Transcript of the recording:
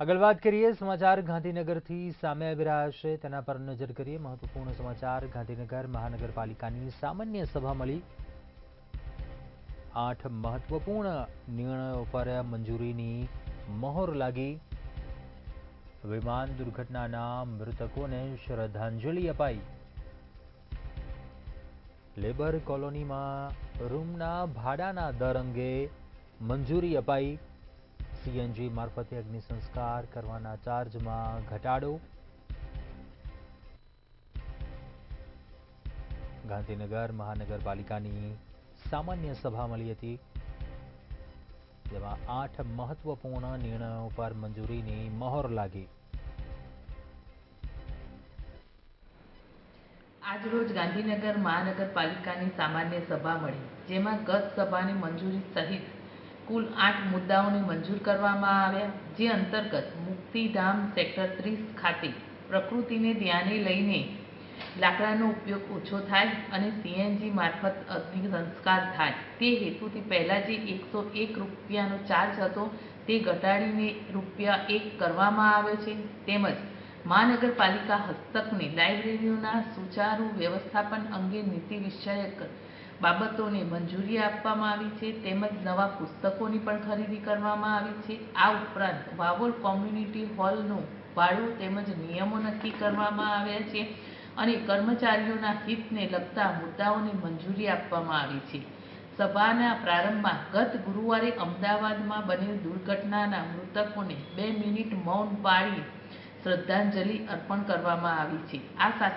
આગળ વાત કરીએ સમાચાર ગાંધીનગરથી સામે આવી રહ્યા છે તેના પર નજર કરીએ। મહત્વપૂર્ણ સમાચાર ગાંધીનગર મહાનગરપાલિકાની સામાન્ય સભા મળી। 8 મહત્વપૂર્ણ નિર્ણયો પર મંજૂરીની મહોર લાગી। વિમાન દુર્ઘટનાના મૃતકોને શ્રદ્ધાંજલિ અપાઈ। લેબર કોલોનીમાં રૂમના ભાડાના દર અંગે મંજૂરી અપાઈ। सीएनजी मार्फते अग्नि संस्कार करवाना चार्ज में घटाडो। गांधीनगर महानगरपालिकानी सामान्य सभा मळी हती, जेमां 8 महत्वपूर्ण निर्णयों पर मंजूरीनी मोहर लागी। आज रोज गांधीनगर महानगरपालिकानी सामान्य सभा मळी, जेमां गत सभानी मंजूरी सहित कुल 8 मुद्दाओने मंजूर करवामां આવ્યા। જે અંતર્गत મુક્તિધામ સેક્ટર 30 ખાતે પ્રકૃતિને ધ્યાને લઈને લાકડાનો ઉપયોગ ઓછો થાય અને સીએનજી મારફત અગ્નિ સંસ્કાર થાય તે હેતુથી પહેલા જે 101 રૂપિયાનો ચાર્જ હતો તે ઘટાડીને ₹1 કરવામાં આવ્યો છે। તેમજ મહાનગરપાલિકા હસ્તકની લાઇબ્રેરીઓના સુચારુ વ્યવસ્થાપન અંગે નીતિ વિષયક બાબતોને મંજૂરી આપવામાં આવી છે। તેમજ નવા પુસ્તકોની પણ ખરીદી કરવામાં આવી છે। આ ઉપરાંત વાવોલ કોમ્યુનિટી હોલનું ભાડું તેમજ નિયમો નક્કી કરવામાં આવ્યા છે અને કર્મચારીઓના હિતને લગતા મુદ્દાઓને મંજૂરી આપવામાં આવી છે। સભાના પ્રારંભમાં ગત ગુરુવારે અમદાવાદમાં બનેલ દુર્ઘટનાના મૃતકોને 2 મિનિટ મૌન પાળી શ્રદ્ધાંજલિ અર્પણ કરવામાં આવી છે। આ સાથે